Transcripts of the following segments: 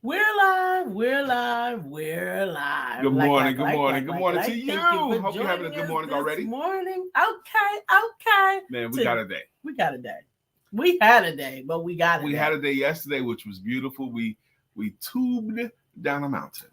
We're live. We're live. We're live. Good morning. Good morning to you. Thank you for Hope you're having a good morning already. Morning. Okay. Man, we got a day. We got a day. We had a day, but we got a day. We had a day yesterday, which was beautiful. We tubed down a mountain.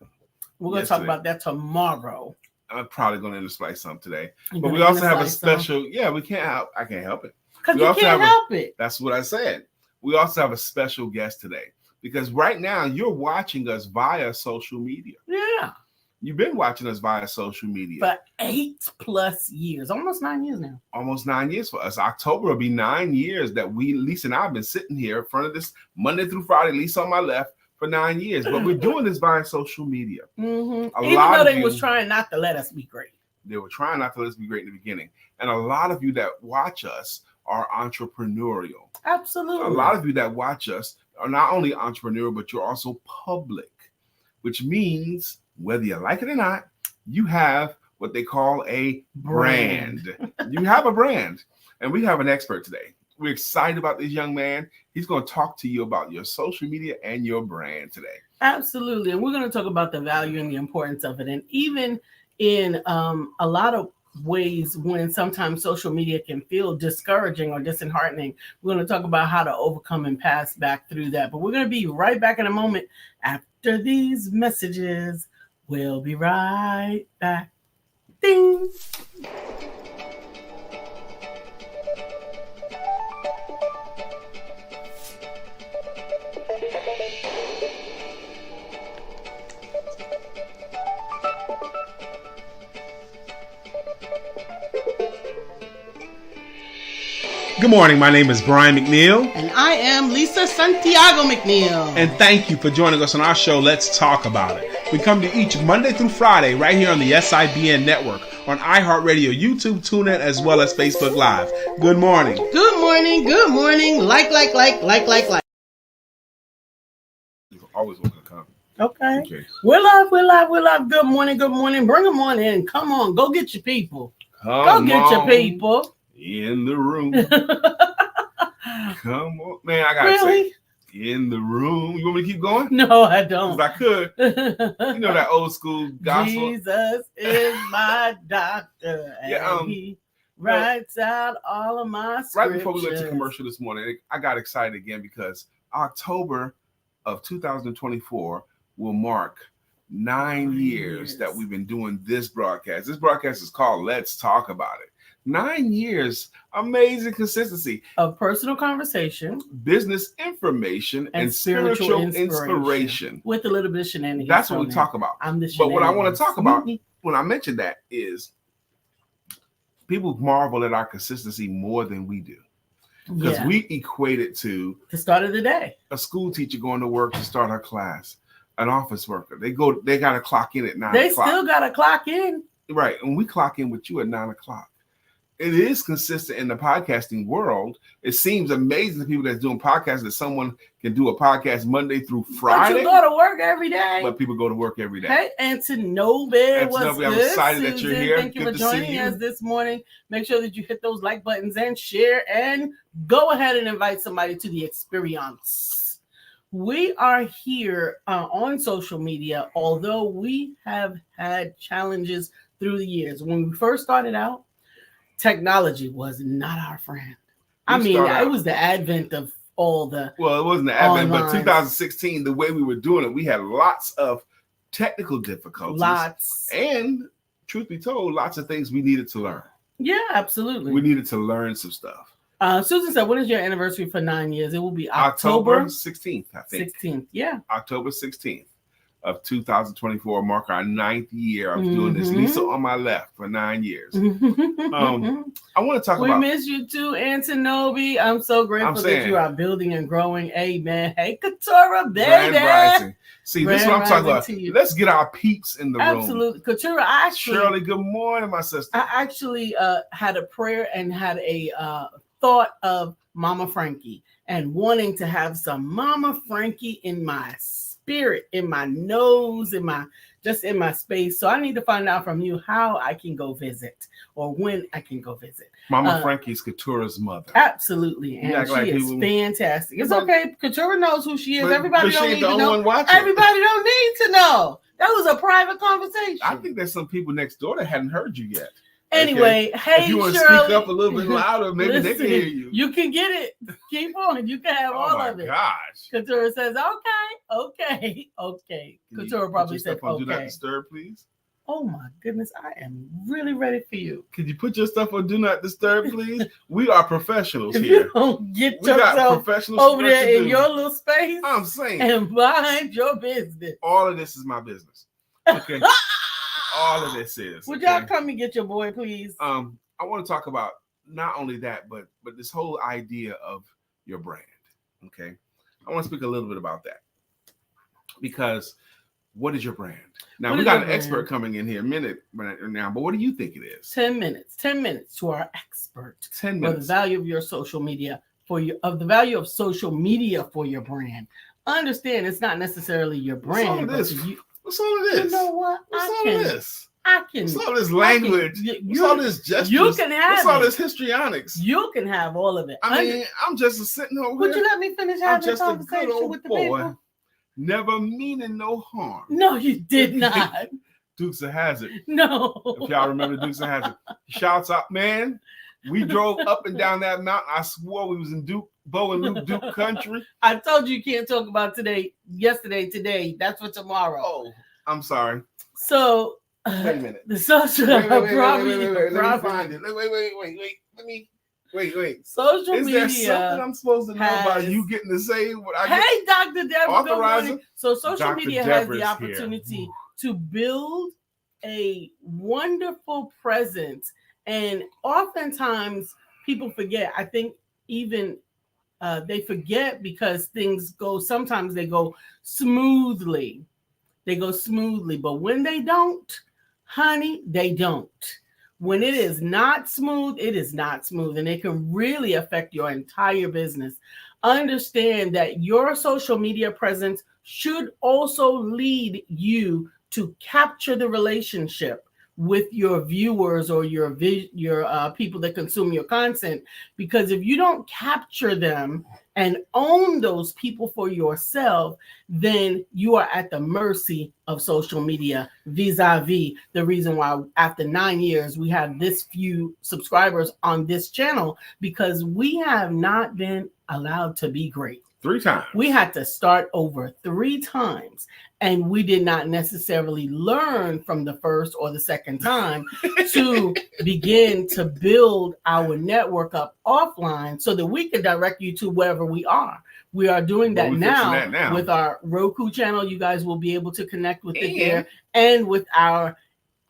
We're going to talk about that tomorrow. I'm probably going to intersplice some today. But we also have a special. Yeah, we can't help. I can't help it. Because you can't help it. That's what I said. We also have a special guest today. Because right now you're watching us via social media. Yeah. You've been watching us via social media. For 8+ years. Almost 9 years now. Almost 9 years for us. October will be 9 years that Lisa and I have been sitting here in front of this Monday through Friday, Lisa on my left, for 9 years. But we're doing this via social media. Mm-hmm. Even though they was trying not to let us be great. They were trying not to let us be great in the beginning. And a lot of you that watch us are entrepreneurial. Absolutely. A lot of you that watch us are not only entrepreneurial, but you're also public, which means whether you like it or not, you have what they call a brand. You have a brand. And we have an expert today. We're excited about this young man. He's going to talk to you about your social media and your brand today. Absolutely. And we're going to talk about the value and the importance of it. And even in a lot of ways when sometimes social media can feel discouraging or disheartening, we're going to talk about how to overcome and pass back through that. But we're going to be right back in a moment after these messages. We'll be right back. Ding. Good morning. My name is Brian McNeill. And I am Lisa Santiago McNeill. And thank you for joining us on our show, Let's Talk About It. We come to each Monday through Friday right here on the SIBN network, on iHeartRadio, YouTube, TuneIn, as well as Facebook Live. Good morning. Good morning. Good morning. Like. Always welcome to come. Okay. We're live. Good morning. Bring them on in. Come on. Go get your people. Go get your people. In the room. Come on. Man, I gotta say, in the room. You want me to keep going? No, I don't. I could. You know that old school gospel. Jesus is my doctor. And he writes out all of my scriptures. Right before we went to commercial this morning, I got excited again because October of 2024 will mark 9 years that we've been doing this broadcast. This broadcast is called Let's Talk About It. 9 years, amazing consistency of personal conversation, business information, and spiritual inspiration with a little bit of shenanigans. That's what we talk about. But what I want to talk about when I mention that is people marvel at our consistency more than we do. Because we equate it to the start of the day. A school teacher going to work to start her class, an office worker. They got to clock in at 9 o'clock. They still got to clock in. Right. And we clock in with you at 9 o'clock. It is consistent in the podcasting world. It seems amazing to people that's doing podcasts that someone can do a podcast Monday through Friday. But you go to work every day. But people go to work every day. Hey, and to Nobe, I'm excited that you're here. Thank you for joining us this morning. Make sure that you hit those like buttons and share, and go ahead and invite somebody to the experience. We are here on social media, although we have had challenges through the years. When we first started out, technology was not our friend. It was the advent of all the. Well, it wasn't the advent, but 2016, the way we were doing it, we had lots of technical difficulties. And truth be told, lots of things we needed to learn. Yeah, absolutely. We needed to learn some stuff. Susan said, when is your anniversary for 9 years? It will be October 16th, I think. 16th, yeah. October 16th. Of 2024 mark our 9th year of doing this. Lisa on my left for 9 years. I want to talk about. We miss you too, Antonobi. I'm so grateful that you are building and growing. Amen. Hey, Katura, baby. See, this is what I'm talking about. Let's get our peeps in the room. Absolutely. Katura, Shirley, good morning, my sister. I actually had a prayer and had a thought of Mama Frankie and wanting to have some Mama Frankie in my spirit, in my nose, in my space. So I need to find out from you how I can go visit or when I can go visit. Mama Frankie's Katura's mother. Absolutely. And she is fantastic. It's okay. Katura knows who she is. Everybody don't need to know. Everybody don't need to know. That was a private conversation. I think there's some people next door that hadn't heard you yet. Anyway, okay. Hey, if you want to Shirley, speak up a little bit louder, maybe they can hear you. You can get it. Keep on. You can have all of it. Oh my gosh. Katura says, okay. Katura probably said, okay. Do not disturb, please. Oh my goodness, I am really ready for you. Could you put your stuff on do not disturb, please? We are professionals if here. You don't get yourself over there in your little space. I'm saying. And mind your business. All of this is my business. Okay. All of this is. Would y'all come and get your boy, please? I want to talk about not only that, but this whole idea of your brand. Okay. I want to speak a little bit about that. Because what is your brand? Now, we got an expert coming in here a minute now, but what do you think it is? 10 minutes. 10 minutes to our expert. 10 minutes. For the value of your social media, the value of social media for your brand. Understand it's not necessarily your brand. What's all of this? You know what? What's all of this? What's all this language? What's all this gestures? You can have What's all this histrionics? You can have all of it. I mean, I'm just sitting over Would here. you let me finish having a conversation with the people? Never meaning no harm. No, you did not. Dukes of Hazzard. No. If y'all remember Dukes of Hazzard. Shouts out, man. We drove up and down that mountain. I swore we was in Bo and Luke Duke country. I told you can't talk about yesterday, today. That's for tomorrow. Oh, I'm sorry. So, wait a minute. The social wait, let me find it. Wait. Social media. Is there something I'm supposed to know about you getting to say what I Hey, Dr. Deborah. Good morning. So social media has the opportunity to build a wonderful presence. And oftentimes people forget. I think even they forget because sometimes they go smoothly. But when they don't, honey, they don't. When it is not smooth, it is not smooth, and it can really affect your entire business. Understand that your social media presence should also lead you to capture the relationship with your viewers or your people that consume your content, because if you don't capture them and own those people for yourself, then you are at the mercy of social media, vis-a-vis the reason why after 9 years we have this few subscribers on this channel, because we have not been allowed to be great. 3 times. We had to start over 3 times, and we did not necessarily learn from the first or the second time to begin to build our network up offline so that we can direct you to wherever we are. We are doing that now with our Roku channel. You guys will be able to connect with it there, and with our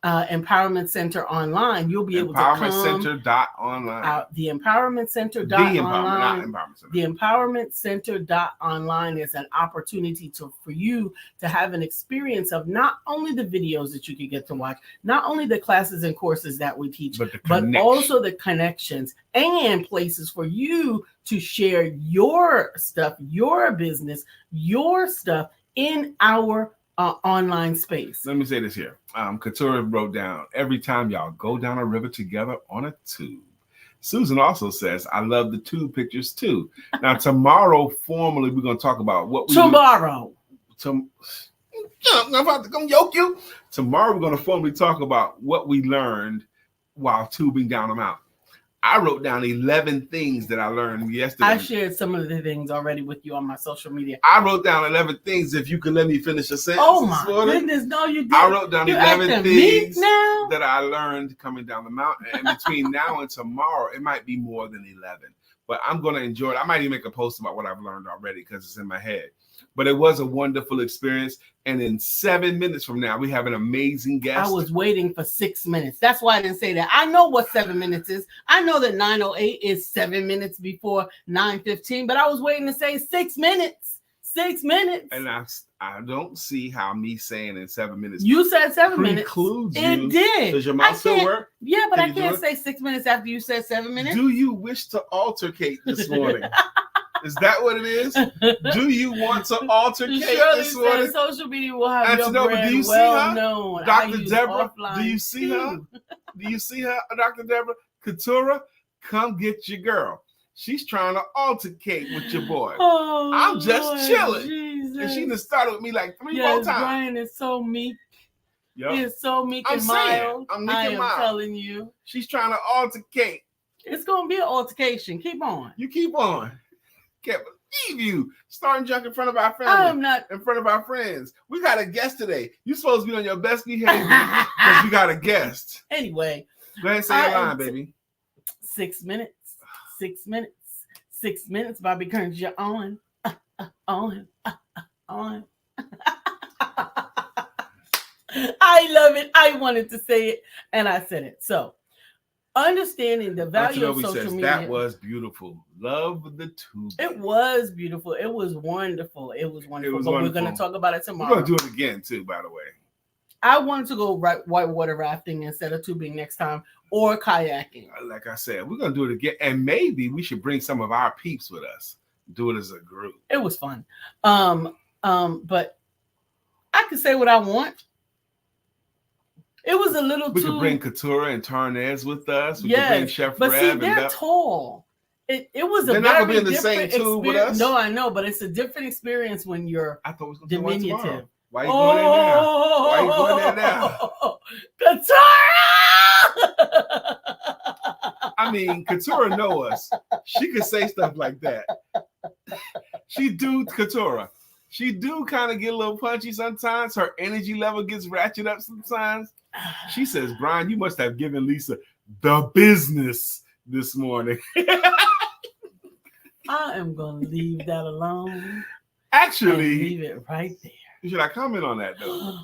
Empowerment Center online. You'll be able to come Empowermentcenter.online. The Empowerment Center.online. The Empowerment Center.online is an opportunity for you to have an experience of not only the videos that you can get to watch, not only the classes and courses that we teach, but also the connections and places for you to share your stuff, your business, your stuff in our online space. Let me say this here. Katura wrote down, every time y'all go down a river together on a tube. Susan also says, I love the tube pictures too. Now, tomorrow, formally, we're going to talk about what we Tomorrow. I'm about to come yoke you. Tomorrow, we're going to formally talk about what we learned while tubing down a mountain. I wrote down 11 things that I learned yesterday. I shared some of the things already with you on my social media. I wrote down 11 things, if you could let me finish a sentence. Oh my goodness, no, you didn't. I wrote down 11 things that I learned coming down the mountain. And between now and tomorrow, it might be more than 11. But I'm going to enjoy it. I might even make a post about what I've learned already because it's in my head. But it was a wonderful experience. And in 7 minutes from now, we have an amazing guest. I was waiting for 6 minutes. That's why I didn't say that. I know what 7 minutes is. I know that 9:08 is 7 minutes before 9:15, but I was waiting to say 6 minutes. 6 minutes. And I don't see how me saying in 7 minutes. You said 7 minutes. It did. Does your mouth still work? Yeah, but I can't say 6 minutes after you said 7 minutes. Do you wish to altercate this morning? Is that what it is? Do you want to altercate Shirley this morning? said social media will have And your to know, but brand do you see well her? known. I Dr. use Deborah, offline do you see her? too. Do you see her, Dr. Deborah? Katura, come get your girl. She's trying to altercate with your boy. Oh, I'm just Lord chilling. Jesus. And she done started with me like 3-4 Yes, times. Brian is so meek. Yep. He is so meek I'm and saying, mild. I'm meek I and am mild. telling you. She's trying to altercate. It's going to be an altercation. Keep on. You keep on. Can't believe you starting junk in front of our family. I am not. In front of our friends. We got a guest today. You're supposed to be on your best behavior because we got a guest. Anyway. Go ahead and say your line, baby. 6 minutes. 6 minutes. 6 minutes, Bobby Kerns. You're on. On. I love it. I wanted to say it, and I said it. So, understanding the value of social media. That was beautiful. Love the tube. It was beautiful. It was wonderful. It was wonderful. But we're going to talk about it tomorrow. We're going to do it again, too, by the way. I wanted to go whitewater rafting instead of tubing next time, or kayaking. Like I said, we're going to do it again. And maybe we should bring some of our peeps with us. Do it as a group. It was fun. But I can say what I want. It was a little we too... could bring Katura and Tarnez with us. We yes, could bring Chef but Rev see, they're tall. It was they're a not very gonna be in the different same tube with us. No, I know, but it's a different experience when you're I thought it was gonna diminutive. Why are you going there now? Why are you going there now? Katura! I mean, Katura know us. She could say stuff like that. Katura. She do kind of get a little punchy sometimes. Her energy level gets ratcheted up sometimes. She says, Brian, you must have given Lisa the business this morning. I am going to leave that alone. Actually, leave it right there. Should I comment on that, though?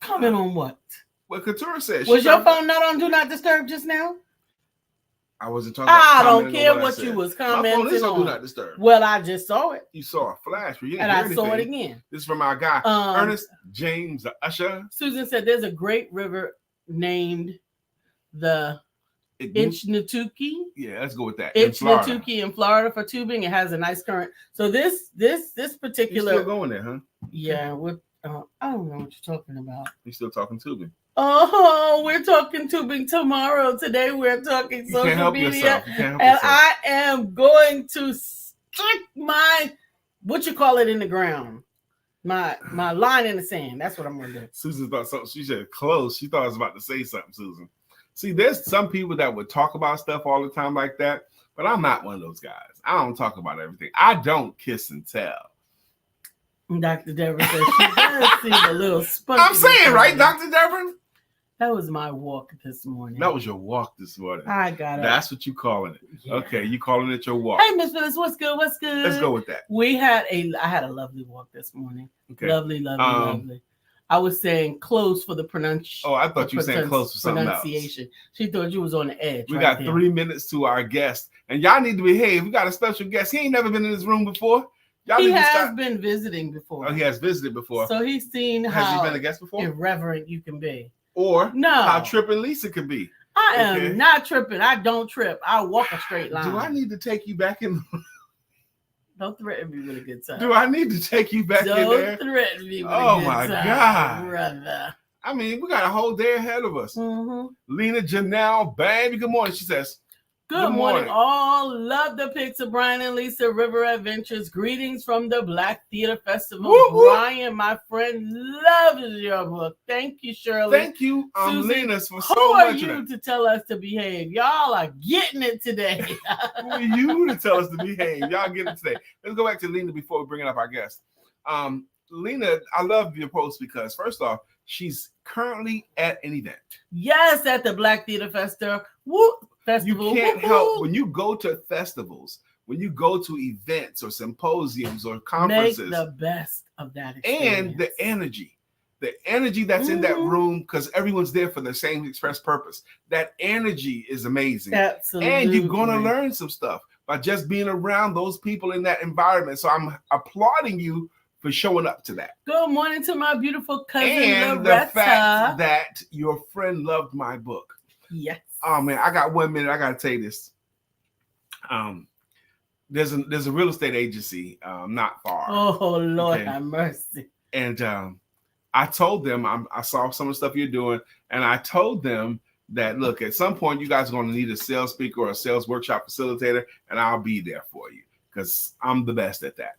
Comment on what? What Katura said. Was your phone not on Do Not Disturb just now? I wasn't talking about I don't care what you was commenting on. My phone is on Do Not Disturb. Well, I just saw it. You saw a flash. And I saw it again. This is from our guy, Ernest James Usher. Susan said there's a great river named the Ichnotuki. Yeah, let's go with that. Ichnotuki in Florida for tubing. It has a nice current. So this particular... You're still going there, huh? Yeah, I don't know what you're talking about. You're still talking tubing. Oh, we're talking tubing tomorrow. Today we're talking social media. And I am going to stick my, what you call it, in the ground. My line in the sand. That's what I'm going to do. Susan thought something. She said close. She thought I was about to say something, Susan. See, there's some people that would talk about stuff all the time like that, but I'm not one of those guys. I don't talk about everything. I don't kiss and tell. Dr. Deborah says she does seem a little spunky. I'm saying, right, Dr. Deborah? That was my walk this morning. That was your walk this morning. I got it. That's what you calling it. Yeah. Okay, you calling it your walk. Hey, Miss Phyllis, what's good? What's good? Let's go with that. I had a lovely walk this morning. Okay. Lovely. I was saying close for the pronunciation. Oh, I thought you were saying close for something else. She thought you was on the edge. We got 3 minutes to our guest, and y'all need to behave. We got a special guest. He ain't never been in this room before. He has been visiting before. Oh, he has visited before. So he's seen has he been a guest before? Irreverent you can be. Or how tripping Lisa could be. I am not tripping. I don't trip. I walk a straight line. Do I need to take you back in? Don't threaten me with a good time. Do I need to take you back in there? Don't threaten me with a good time. Oh my God. Brother. I mean, we got a whole day ahead of us. Mm-hmm. Lena Janelle, baby, good morning. She says, Good morning, all. Love the pics of Brian and Lisa River Adventures. Greetings from the Black Theater Festival. Woo-hoo. Brian, my friend, loves your book. Thank you, Shirley. Thank you, Lena, for so much. Who are you to tell us to behave? Y'all are getting it today. Who are you to tell us to behave? Y'all getting it today. Let's go back to Lena before we bring up our guest. Lena, I love your post because, first off, she's currently at an event. Yes, at the Black Theater Festival. Woo! You can't help when you go to festivals, when you go to events or symposiums or conferences. Make the best of that experience. And the energy that's in that room, because everyone's there for the same express purpose. That energy is amazing. Absolutely. And you're going to learn some stuff by just being around those people in that environment. So I'm applauding you for showing up to that. Good morning to my beautiful cousin, and Loretta. The fact that your friend loved my book. Yes. Oh man, I got 1 minute. I gotta tell you this. there's a real estate agency not far. Oh Lord, have mercy. And I told them I saw some of the stuff you're doing, and I told them that look, at some point you guys are going to need a sales speaker or a sales workshop facilitator, and I'll be there for you because I'm the best at that.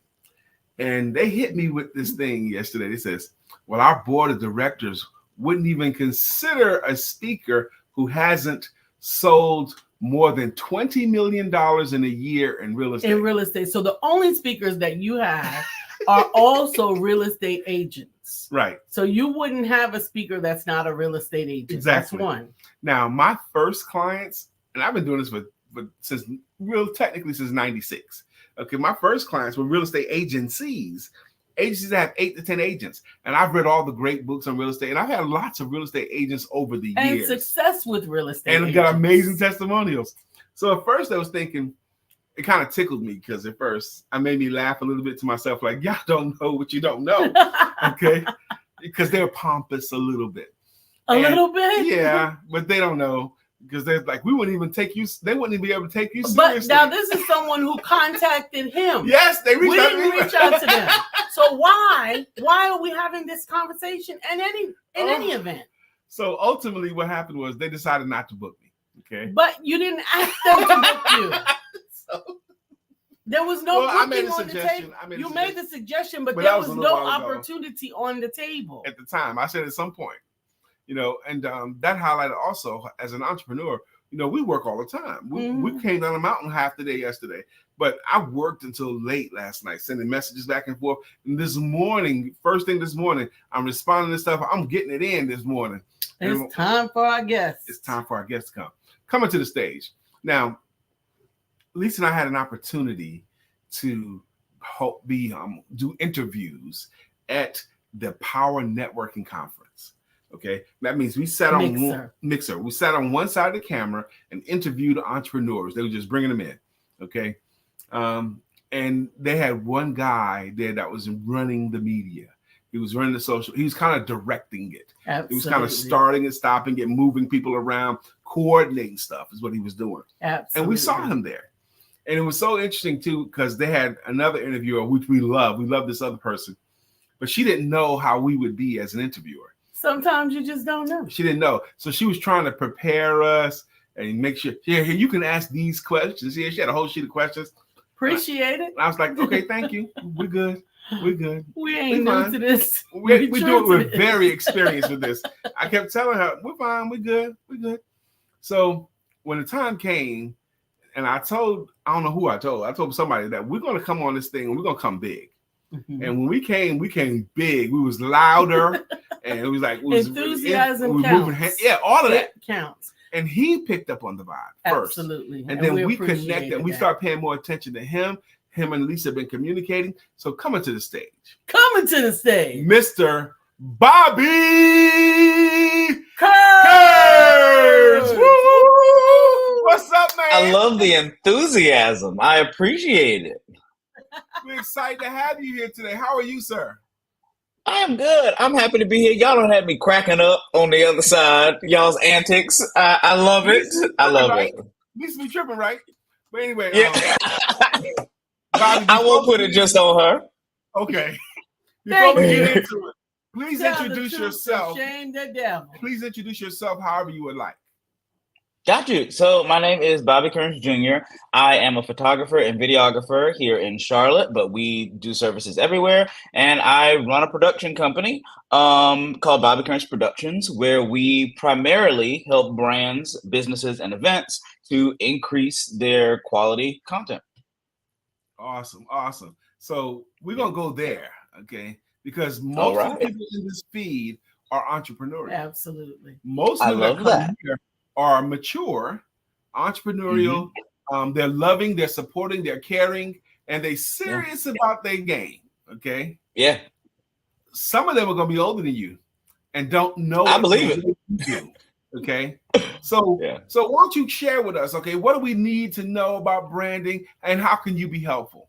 And they hit me with this thing yesterday. They says, well, our board of directors wouldn't even consider a speaker who hasn't sold more than $20 million in a year in real estate. In real estate. So the only speakers that you have are also real estate agents. Right. So you wouldn't have a speaker that's not a real estate agent. Exactly. That's one. Now, my first clients, and I've been doing this since 96. Okay, my first clients were real estate agencies. Agencies that have 8 to 10 agents. And I've read all the great books on real estate. And I've had lots of real estate agents over the years. And success with real estate and got amazing testimonials. So at first I was thinking, it kind of tickled me because at first I made me laugh a little bit to myself, like, y'all don't know what you don't know. Okay. Because they're pompous a little bit. A little bit? Yeah, but they don't know. Because they're like, we wouldn't even take you. They wouldn't even be able to take you seriously. But now this is someone who contacted him. Yes, they reached out to me. We didn't reach out to them. So why are we having this conversation in any event? So ultimately, what happened was they decided not to book me. Okay. But you didn't ask them to book you. There was no booking on the table. You made the suggestion, but there was no opportunity on the table at the time. I said at some point. And that highlighted also as an entrepreneur, we work all the time. We came down the mountain half the day yesterday, but I worked until late last night, sending messages back and forth. And this morning, first thing this morning, I'm responding to stuff. I'm getting it in this morning. It's time for our guests. It's time for our guests to come. Coming to the stage. Now, Lisa and I had an opportunity to do interviews at the Power Networking Conference. Okay, that means we sat on Mixer. We sat on one side of the camera and interviewed entrepreneurs. They were just bringing them in. Okay, and they had one guy there that was running the media. He was running the social. He was kind of directing it. Absolutely. He was kind of starting and stopping it, moving people around, coordinating stuff is what he was doing. Absolutely. And we saw him there. And it was so interesting too, because they had another interviewer, which we love. We love this other person, but she didn't know how we would be as an interviewer. Sometimes you just don't know. She didn't know. So she was trying to prepare us and make sure, here, you can ask these questions. Yeah, she had a whole sheet of questions. Appreciate it. And I was like, okay, thank you. We're good. We're good. We ain't new to this. We do it. We're very experienced with this. I kept telling her, we're fine. We're good. We're good. So when the time came, and I don't know who I told somebody that we're going to come on this thing and we're going to come big. Mm-hmm. And when we came big. We was louder, and it was like enthusiasm counts. Moving all of that counts. And he picked up on the vibe first. Absolutely. And then we connected. And we start paying more attention to him. Him and Lisa have been communicating. So coming to the stage, Mr. Bobby Kerns. What's up, man? I love the enthusiasm. I appreciate it. We're excited to have you here today. How are you, sir? I am good. I'm happy to be here. Y'all don't have me cracking up on the other side. Y'all's antics. I love it. I love it. Lisa be tripping, right? But anyway, yeah. Bobby, I won't put it just on her. Okay. Before we get into it, please introduce yourself. Shame the devil. Please introduce yourself however you would like. Got you. So my name is Bobby Kerns Jr. I am a photographer and videographer here in Charlotte, but we do services everywhere. And I run a production company called Bobby Kerns Productions, where we primarily help brands, businesses, and events to increase their quality content. Awesome. So we're going to go there, okay? Because most of the people in this feed are entrepreneurial. Absolutely. Most of them that come here are mature, entrepreneurial. Mm-hmm. They're loving, they're supporting, they're caring, and they're serious about their game. Okay. Yeah. Some of them are going to be older than you and don't know. I believe it. Do, okay. So why don't you share with us? Okay, what do we need to know about branding, and how can you be helpful?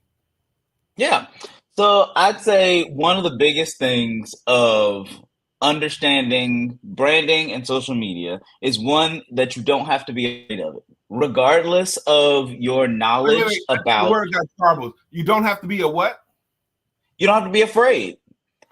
Yeah. So I'd say one of the biggest things of understanding branding and social media is one that you don't have to be afraid of it, regardless of your knowledge The about, word got garbled. You don't have to be a what? you don't have to be afraid.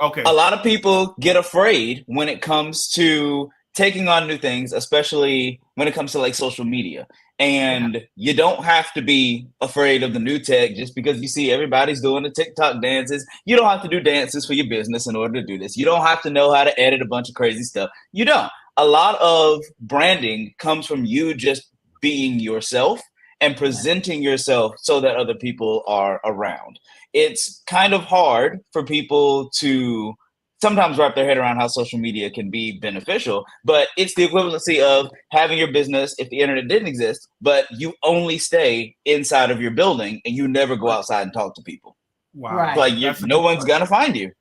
Okay. A lot of people get afraid when it comes to taking on new things, especially when it comes to like social media. And you don't have to be afraid of the new tech just because you see everybody's doing the TikTok dances. You don't have to do dances for your business in order to do this. You don't have to know how to edit a bunch of crazy stuff. You don't. A lot of branding comes from you just being yourself and presenting yourself so that other people are around. It's kind of hard for people to sometimes wrap their head around how social media can be beneficial, but it's the equivalency of having your business if the internet didn't exist, but you only stay inside of your building and you never go outside and talk to people. Wow. Right. Like no one's gonna find you.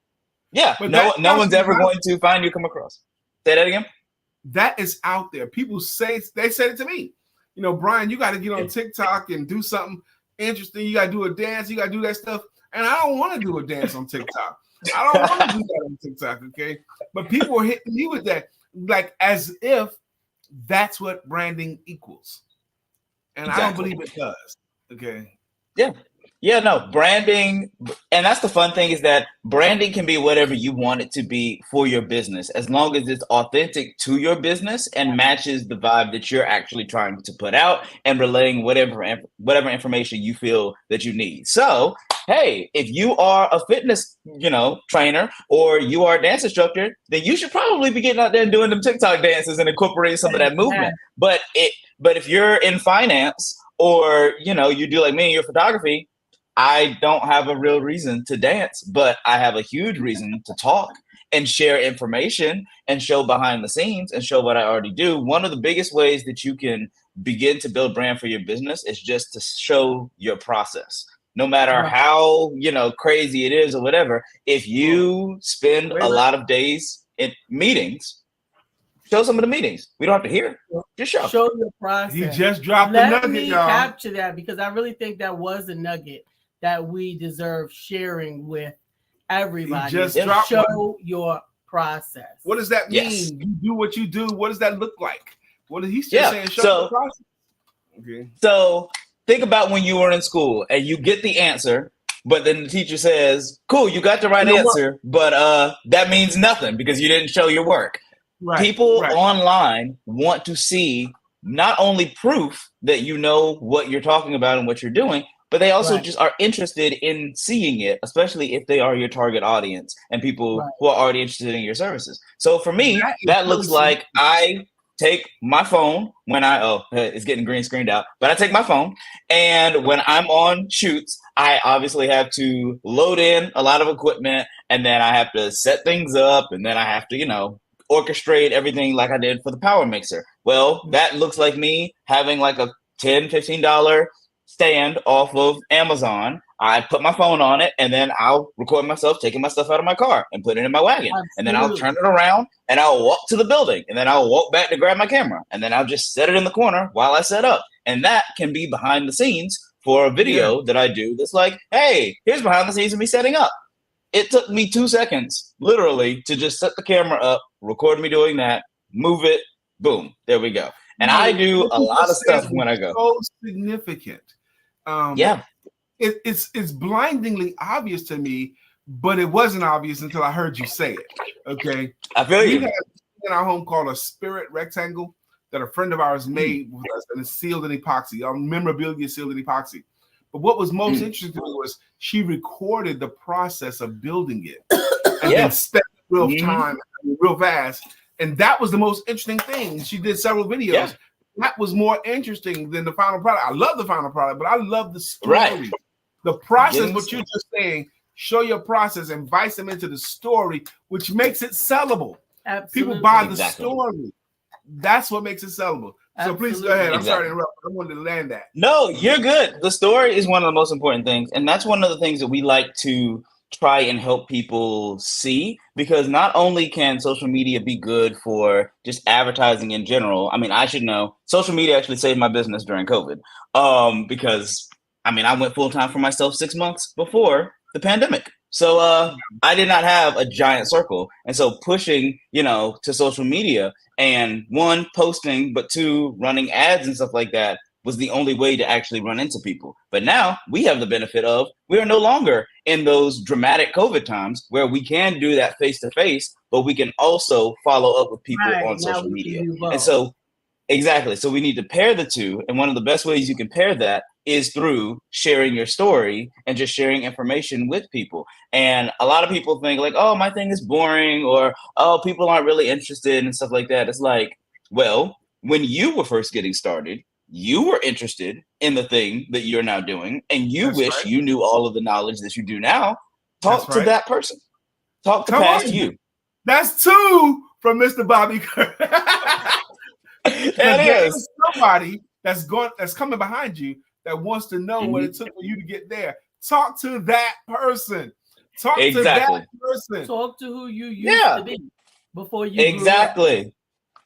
Yeah, But no one's ever going to find you, come across. Say that again. That is out there. People say, they said it to me. You know, Brian, you got to get on TikTok and do something interesting. You got to do a dance. You got to do that stuff. And I don't want to do a dance on TikTok. I don't want to do that on TikTok, okay? But people are hitting me with that, like as if that's what branding equals. And exactly. I don't believe it does, okay? Yeah. Yeah, no, branding, and that's the fun thing is that branding can be whatever you want it to be for your business, as long as it's authentic to your business and matches the vibe that you're actually trying to put out and relaying whatever information you feel that you need. So, hey, if you are a fitness, trainer or you are a dance instructor, then you should probably be getting out there and doing them TikTok dances and incorporating some of that movement. But if you're in finance or, you do like me and your photography, I don't have a real reason to dance, but I have a huge reason to talk and share information and show behind the scenes and show what I already do. One of the biggest ways that you can begin to build brand for your business is just to show your process. No matter how, crazy it is or whatever, if you spend a lot of days in meetings, show some of the meetings. We don't have to hear it. Just show. Show your process. He just dropped the nugget, y'all. Let me capture that because I really think that was a nugget that we deserve sharing with everybody. Just show your process. What does that mean? Yes. You do what you do. What does that look like? What is he still saying? Show the process. Okay. So think about when you were in school and you get the answer, but then the teacher says, "Cool, you got the right answer, but that means nothing because you didn't show your work." Right. People online want to see not only proof that you know what you're talking about and what you're doing, but they also just are interested in seeing it, especially if they are your target audience and people who are already interested in your services. So for me, that looks like I take my phone when it's getting green screened out, but I take my phone and when I'm on shoots, I obviously have to load in a lot of equipment and then I have to set things up and then I have to, orchestrate everything like I did for the power mixer. Well, that looks like me having like a $10, $15 stand off of Amazon. I put my phone on it and then I'll record myself taking my stuff out of my car and put it in my wagon. Absolutely. And then I'll turn it around and I'll walk to the building and then I'll walk back to grab my camera and then I'll just set it in the corner while I set up. And that can be behind the scenes for a video that I do that's like, hey, here's behind the scenes of me setting up. It took me 2 seconds, literally, to just set the camera up, record me doing that, move it, boom, there we go. And I do a lot of stuff when I go. So significant. It's blindingly obvious to me, but it wasn't obvious until I heard you say it. Okay, I feel you. We have in our home called a spirit rectangle that a friend of ours made with us, and it's sealed in epoxy. Our memorabilia sealed in epoxy. But what was most interesting to me was she recorded the process of building it and then spent real time, real fast. And that was the most interesting thing. She did several videos. Yeah. That was more interesting than the final product. I love the final product, but I love the story. Right. The process, what you're just saying, show your process, invite them into the story, which makes it sellable. Absolutely. People buy the story. That's what makes it sellable. So please go ahead. I'm sorry to interrupt. I wanted to land that. No, you're good. The story is one of the most important things. And that's one of the things that we like to try and help people see, because not only can social media be good for just advertising in general. I mean, I should know social media actually saved my business during COVID because I went full time for myself 6 months before the pandemic. So I did not have a giant circle. And so pushing, to social media and one, posting, but two, running ads and stuff like that was the only way to actually run into people. But now we have the benefit of we are no longer in those dramatic COVID times where we can do that face to face, but we can also follow up with people Right. on Now social we can media. do And both. so, exactly. So we need to pair the two. And one of the best ways you can pair that is through sharing your story and just sharing information with people. And a lot of people think like, oh, my thing is boring, or, oh, people aren't really interested and stuff like that. It's like, well, when you were first getting started, you were interested in the thing that you're now doing, and you That's wish right. you knew all of the knowledge that you do now. That's Talk to right. that person. Talk to Come past on. you. That's two from Mr. Bobby Kerns. It There is. is somebody that's coming behind you that wants to know what Mhm. it took for you to get there. Talk to that person. Talk to Exactly. that person. Talk to who you used Yeah. to be before you grew up. Exactly.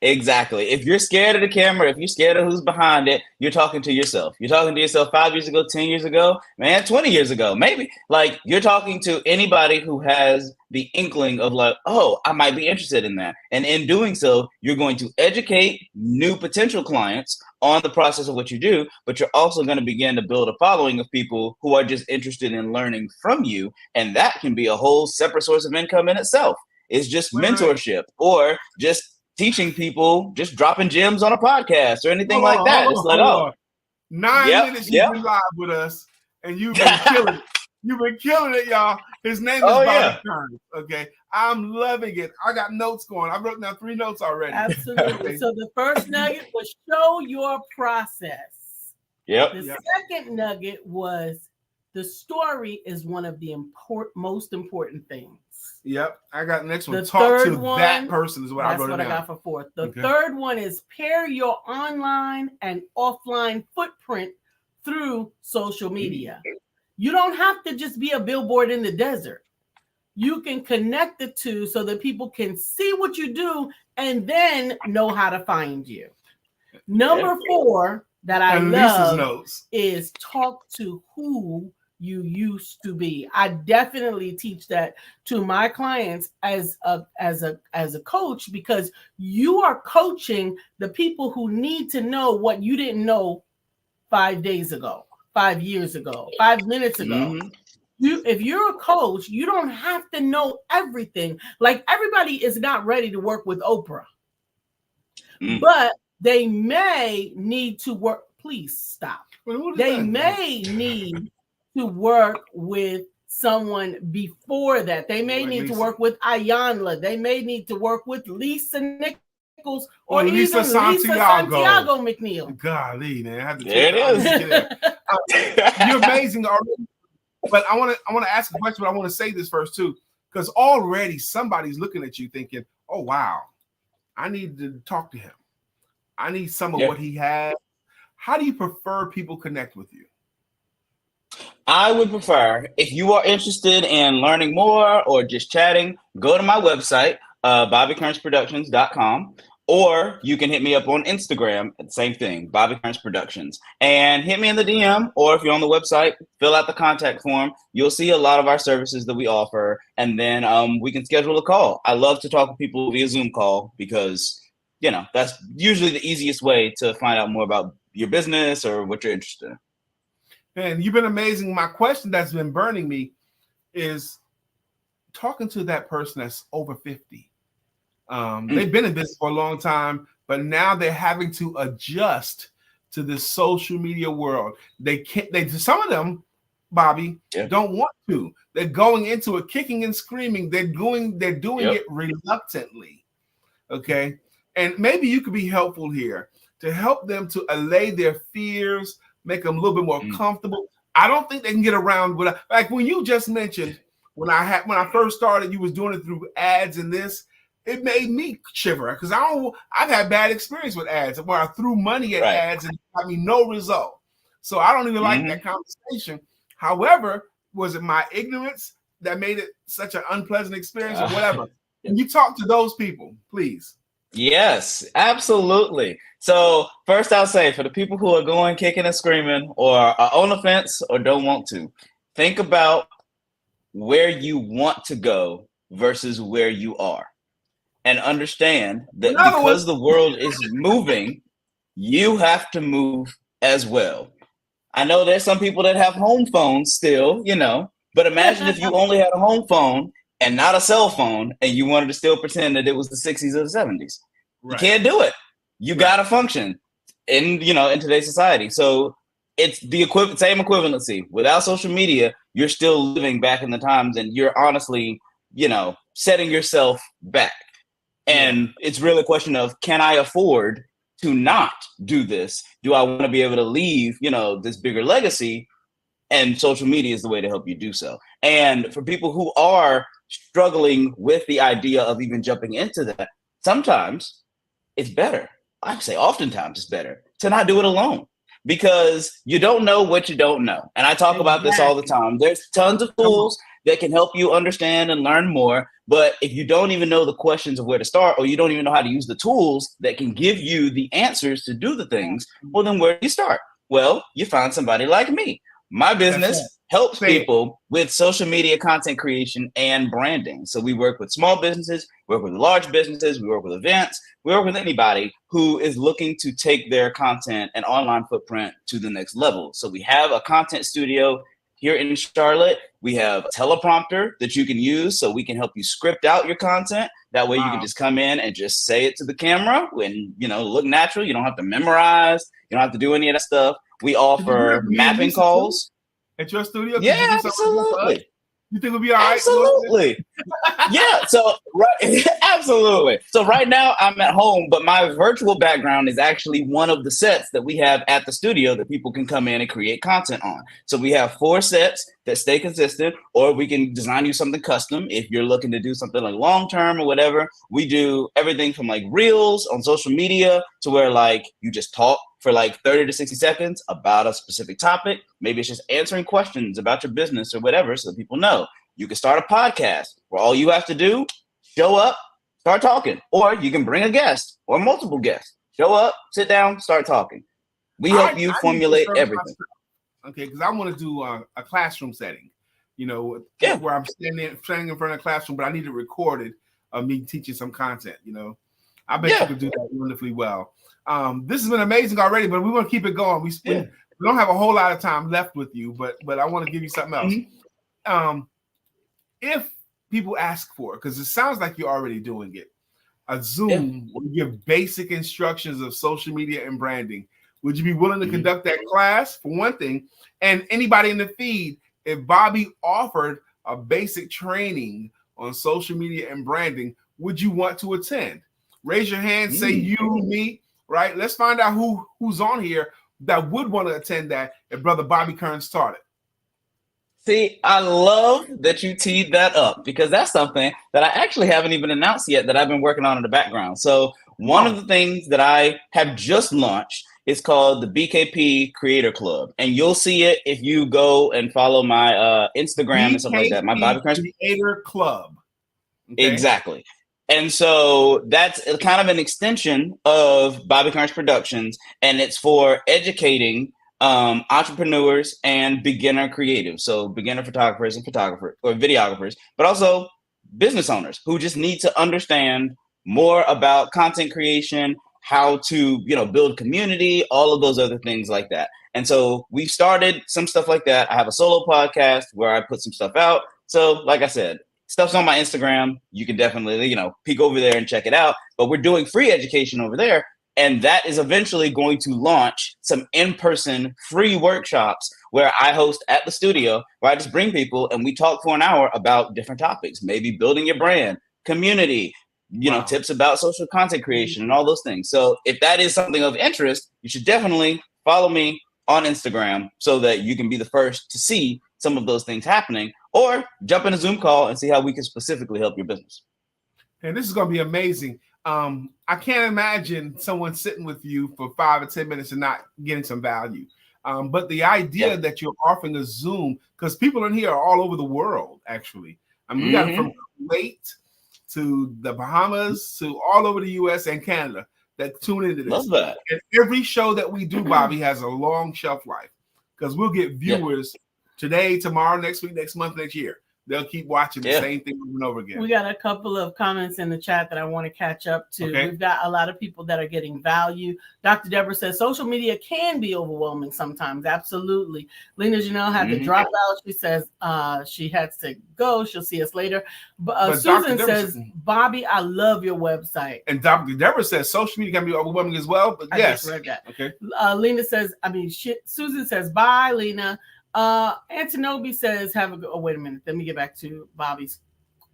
Exactly. If you're scared of the camera, if you're scared of who's behind it, you're talking to yourself. You're talking to yourself 5 years ago, 10 years ago, man, 20 years ago, maybe. Like, you're talking to anybody who has the inkling of like, oh, I might be interested in that. And in doing so, you're going to educate new potential clients on the process of what you do, but you're also going to begin to build a following of people who are just interested in learning from you. And that can be a whole separate source of income in itself. It's just Right. mentorship or just teaching people, just dropping gems on a podcast or anything like that. It's like, hold oh, on. 9 Yep, minutes yep. you've been live with us, and you've been killing it. You've been killing it, y'all. His name is Oh, Bobby yeah. Kerns. Okay, I'm loving it. I got notes going. I wrote down 3 notes already. Absolutely. So the first nugget was show your process. Yep. The Yep. second nugget was the story is one of the most important things. Yep, I got the next one. The Talk third to one, that person is what I That's wrote what it I down. got for fourth. The Okay. third one is pair your online and offline footprint through social media. You don't have to just be a billboard in the desert. You can connect the two so that people can see what you do and then know how to find you. Number 4 that I And Lisa's love notes. is talk to who you used to be. I definitely teach that to my clients as a coach, because you are coaching the people who need to know what you didn't know 5 days ago, 5 years ago, 5 minutes ago. Mhm. If you're a coach, you don't have to know everything. Like, everybody is not ready to work with Oprah, but they may need to work. Please stop. They may need to work with someone before that. They may need to work with Ayanla. They may need to work with Lisa Nichols or even Lisa Santiago McNeill. Golly, man, I have to There take it is. You're amazing already. But I want to ask a question, but I want to say this first too, because already somebody's looking at you thinking, "Oh wow, I need to talk to him. I need some of what he has." How do you prefer people connect with you? I would prefer, if you are interested in learning more or just chatting, go to my website, bobbykernsproductions.com, or you can hit me up on Instagram, same thing, Bobby Kerns Productions, and hit me in the DM, or if you're on the website, fill out the contact form. You'll see a lot of our services that we offer, and then we can schedule a call. I love to talk to people via Zoom call because, you know, that's usually the easiest way to find out more about your business or what you're interested in. And you've been amazing. My question that's been burning me is talking to that person that's over 50. They've been in business for a long time, but now they're having to adjust to this social media world. They can't. Some of them, Bobby, don't want to. They're going into it kicking and screaming. They're doing it reluctantly. Okay, and maybe you could be helpful here to help them to allay their fears, make them a little bit more comfortable. I don't think they can get around with, like when you just mentioned, when I first started, you was doing it through ads and this. It made me shiver because I've had bad experience with ads where I threw money at ads and got me no result. So I don't even like that conversation. However, was it my ignorance that made it such an unpleasant experience or whatever? Can you talk to those people, please? Yes, absolutely. So first I'll say, for the people who are going kicking and screaming or are on the fence or don't want to, think about where you want to go versus where you are. And understand that because the world is moving, you have to move as well. I know there's some people that have home phones still, but imagine if you only had a home phone and not a cell phone and you wanted to still pretend that it was the 60s or the 70s. You Right. can't do it. You Right. got to function in today's society. So it's the same equivalency. Without social media, you're still living back in the times and you're honestly, setting yourself back. And it's really a question of, can I afford to not do this? Do I want to be able to leave, this bigger legacy? And social media is the way to help you do so. And for people who are struggling with the idea of even jumping into that, sometimes it's better. I say oftentimes it's better to not do it alone, because you don't know what you don't know. And I talk about this all the time. There's tons of tools that can help you understand and learn more. But if you don't even know the questions of where to start, or you don't even know how to use the tools that can give you the answers to do the things, well, then where do you start? Well, you find somebody like me. My business helps people with social media content creation and branding. So we work with small businesses, we work with large businesses, we work with events, we work with anybody who is looking to take their content and online footprint to the next level. So we have a content studio here in Charlotte. We have a teleprompter that you can use so we can help you script out your content. That way you can just come in and just say it to the camera and, look natural. You don't have to memorize. You don't have to do any of that stuff. We offer mapping calls. At your studio? Yeah, absolutely. You think it'll be all right? Absolutely. Yeah. So right, absolutely. So right now I'm at home, but my virtual background is actually one of the sets that we have at the studio that people can come in and create content on. So we have 4 sets that stay consistent, or we can design you something custom if you're looking to do something like long term or whatever. We do everything from like reels on social media to where like you just talk for like 30 to 60 seconds about a specific topic. Maybe it's just answering questions about your business or whatever so that people know. You can start a podcast where all you have to do, show up, start talking. Or you can bring a guest or multiple guests. Show up, sit down, start talking. We help you formulate everything. Okay, because I want to do a classroom setting, where I'm standing in front of a classroom, but I need it recorded of me teaching some content, I bet you could do that wonderfully well. This has been amazing already, but we want to keep it going. We don't have a whole lot of time left with you, but I want to give you something else. Mm-hmm. If people ask for it, because it sounds like you're already doing it, a Zoom will give basic instructions of social media and branding. Would you be willing to conduct that class, for one thing? And anybody in the feed, if Bobby offered a basic training on social media and branding, would you want to attend? Raise your hand, say you, me, right? Let's find out who's on here that would want to attend that if Brother Bobby Kerns taught it. See, I love that you teed that up, because that's something that I actually haven't even announced yet that I've been working on in the background. So one of the things that I have just launched is called the BKP Creator Club. And you'll see it if you go and follow my Instagram and stuff like that. My Bobby Kerns Creator Club. Okay. Exactly. And so that's kind of an extension of Bobby Kerns Productions, and it's for educating entrepreneurs and beginner creatives, so beginner photographers and videographers, but also business owners who just need to understand more about content creation, how to build community, all of those other things like that. And so we've started some stuff like that. I have a solo podcast where I put some stuff out. So like I said, stuff's on my Instagram. You can definitely, peek over there and check it out. But we're doing free education over there. And that is eventually going to launch some in-person free workshops where I host at the studio, where I just bring people and we talk for an hour about different topics, maybe building your brand, community, tips about social content creation and all those things. So if that is something of interest, you should definitely follow me on Instagram so that you can be the first to see some of those things happening, or jump in a Zoom call and see how we can specifically help your business. And this is going to be amazing. I can't imagine someone sitting with you for 5 or 10 minutes and not getting some value. But the idea that you're offering a Zoom, because people in here are all over the world, actually. I mean, we got from Kuwait to the Bahamas to all over the US and Canada that tune into this. Love that. And every show that we do, Bobby, has a long shelf life, because we'll get viewers today, tomorrow, next week, next month, next year. they'll keep watching the same thing over and over again. We got a couple of comments in the chat that I want to catch up to. Okay. We've got a lot of people that are getting value. Dr. Deborah says social media can be overwhelming sometimes. Absolutely. Lena Janelle had to drop out. She says she has to go. She'll see us later. But Susan says, Bobby, I love your website. And Dr. Deborah says social media can be overwhelming as well. But I yes. just read that. Okay. Lena says, Susan says, bye, Lena. Antonobi says, wait a minute. Let me get back to Bobby's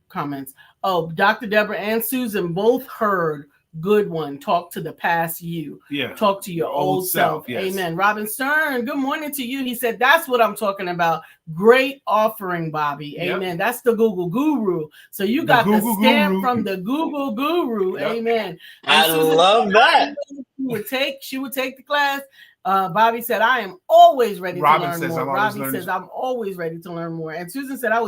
comments. Oh, Dr. Deborah and Susan both heard good one. Talk to the past you. Yeah. Talk to your old self. Yes. Amen. Robin Stern, good morning to you. He said, that's what I'm talking about. Great offering, Bobby. Amen. Yep. That's the Google Guru. So you got the stamp from the Google Guru. Yep. Amen. I love that. She would take the class. Bobby said, I am always ready to learn more. Robbie says, I'm always ready to learn more. And Susan said, I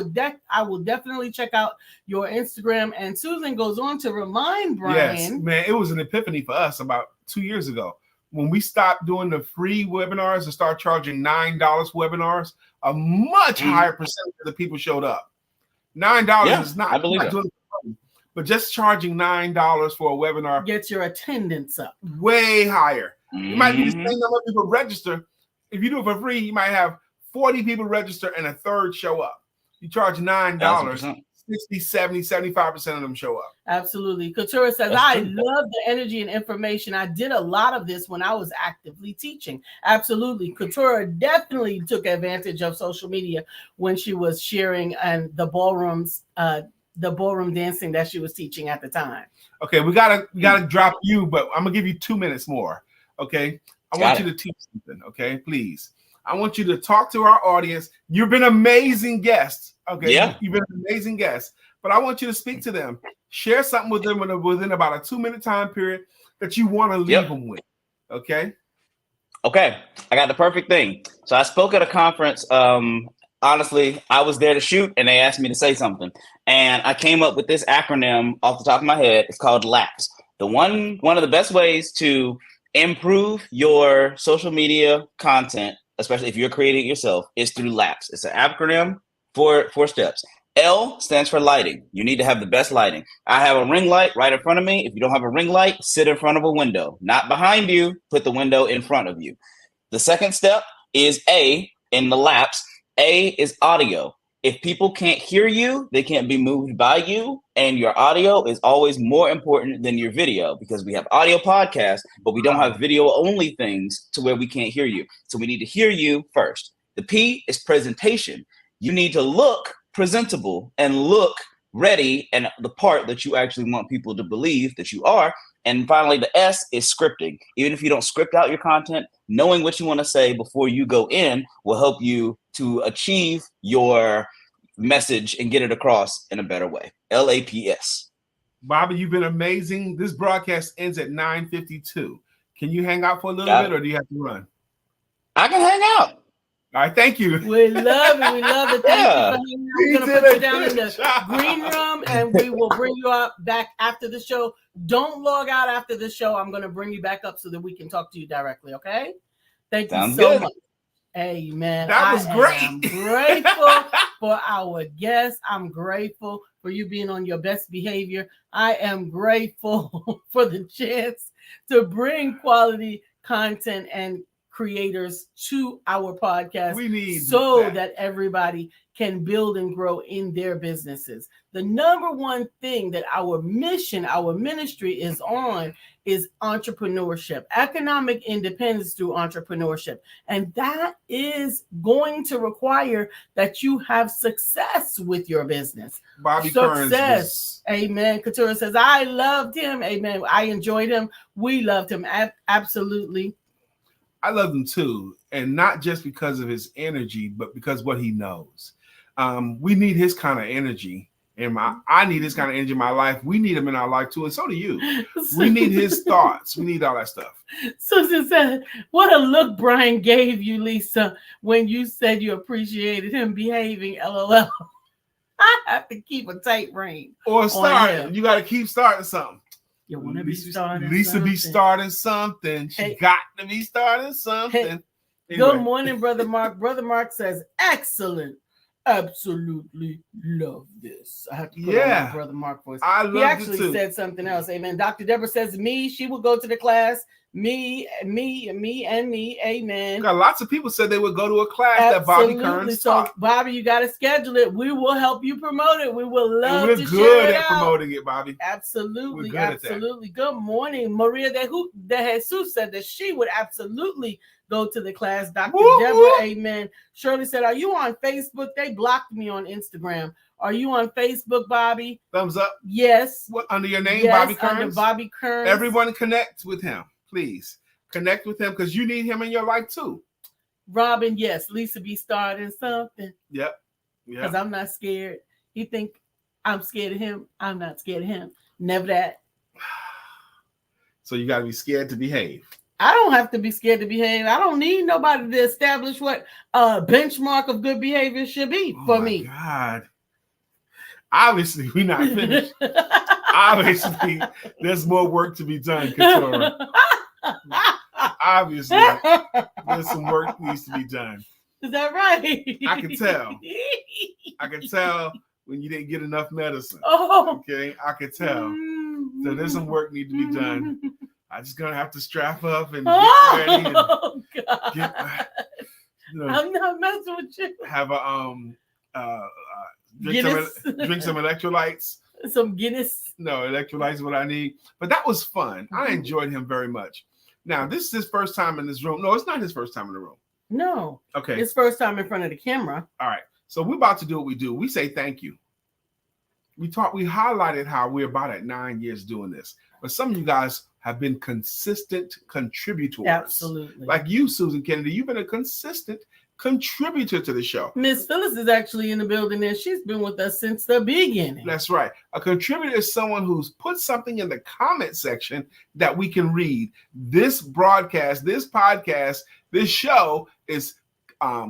will definitely check out your Instagram. And Susan goes on to remind Brian. Yes, man, it was an epiphany for us about 2 years ago. When we stopped doing the free webinars and start charging $9 webinars, a much higher percentage of the people showed up. $9 is not, doing it, but just charging $9 for a webinar gets your attendance up way higher. It might be the same number of people register. If you do it for free, you might have 40 people register and a third show up. You charge $9, 60, 70, 75% of them show up. Absolutely. Couture says, I love the energy and information. I did a lot of this when I was actively teaching. Absolutely. Couture definitely took advantage of social media when she was sharing and the ballroom dancing that she was teaching at the time. Okay, we gotta drop you, but I'm gonna give you 2 minutes more. Okay, I want you to teach something. Okay, please. I want you to talk to our audience. You've been amazing guests. Okay, you've been an amazing guest, but I want you to speak to them. Share something with them within about a 2-minute time period that you want to leave them with. Okay. Okay, I got the perfect thing. So I spoke at a conference. Honestly, I was there to shoot, and they asked me to say something, and I came up with this acronym off the top of my head. It's called LAPS. One of the best ways to improve your social media content, especially if you're creating it yourself, is through LAPS. It's an acronym for 4 steps. L stands for lighting. You need to have the best lighting. I have a ring light right in front of me. If you don't have a ring light, sit in front of a window, not behind you. Put the window in front of you. The second step is A in the LAPS. A is audio. If people can't hear you, they can't be moved by you. And your audio is always more important than your video, because we have audio podcasts, but we don't have video only things to where we can't hear you. So we need to hear you first. The P is presentation. You need to look presentable and look ready and the part that you actually want people to believe that you are. And finally, the S is scripting. Even if you don't script out your content, knowing what you want to say before you go in will help you to achieve your message and get it across in a better way. LAPS. Bobby, you've been amazing. This broadcast ends at 9:52. Can you hang out for a little bit, or do you have to run? I can hang out. All right, thank you. We love it. We love it. Thank you for hanging out. We're going to put you down in the green room, and we will bring you up back after the show. Don't log out after the show. I'm going to bring you back up so that we can talk to you directly, okay? Thank you so much. Amen. That was great. I'm grateful for our guests. I'm grateful for you being on your best behavior. I am grateful for the chance to bring quality content and creators to our podcast. We need so that everybody can build and grow in their businesses. The number one thing that our mission, our ministry is on is entrepreneurship, economic independence through entrepreneurship. And that is going to require that you have success with your business. Bobby Success. Amen. Couture says, I loved him. Amen. I enjoyed him. We loved him. Absolutely. I love him too. And not just because of his energy, but because what he knows. We need his kind of energy. And I need his kind of energy in my life. We need him in our life too. And so do you. We need his thoughts. We need all that stuff. Susan said, what a look Brian gave you, Lisa, when you said you appreciated him behaving. LOL. I have to keep a tight rein. Or starting. You got to keep starting something. You want to be starting Lisa something. Be starting something. She got to be starting something. Hey. Anyway. Good morning, Brother Mark. Brother Mark says, excellent. absolutely love this. I have to put on my Yeah, brother Mark voice. I He loved it actually too. said something else. Amen. Dr. Deborah says me. She will go to the class. Me. Amen. Got lots of people said they would go to a class that Bobby Absolutely. Kerns So, taught. Bobby, you got to schedule it. We will help you promote it. We will And love we're to share good it at out. promoting it, Bobby. Absolutely, We're good at that. absolutely. Good morning, Maria. De Jesus said that she would absolutely go to the class. Dr. Woo, Deborah, woo. amen. Shirley said, "Are you on Facebook?" They blocked me on Instagram. Are you on Facebook, Bobby? Thumbs up. Yes. What under your name, Yes, Bobby Kerns? under Bobby Kerns. Everyone connect with him, please. Connect with him because you need him in your life too. Robin, yes. Lisa be starting something. Yep. Because I'm not scared. He think I'm scared of him. I'm not scared of him. Never that. So you got to be scared to behave. I don't have to be scared to behave. I don't need nobody to establish what a benchmark of good behavior should be for me. God. Obviously, we're not finished. Obviously, there's more work to be done, Katora. Obviously, there's some work needs to be done. Is that right? I can tell. I can tell when you didn't get enough medicine. Oh. Okay, I can tell. So there's some work need to be done. I'm just gonna have to strap up and get ready and God. I'm not messing with you. Have a drink some electrolytes. Some Guinness. No, electrolytes is what I need. But that was fun. I enjoyed him very much. Now, this is his first time in this room. No, it's not his first time in the room. No. Okay. His first time in front of the camera. All right. So we're about to do what we do. We say thank you. We highlighted how we're about at 9 years doing this. But some of you guys have been consistent contributors. Absolutely. Like you, Susan Kennedy, you've been a consistent contributor to the show. Miss Phyllis is actually in the building and she's been with us since the beginning. That's right. A contributor is someone who's put something in the comment section that we can read. This broadcast, this podcast, this show is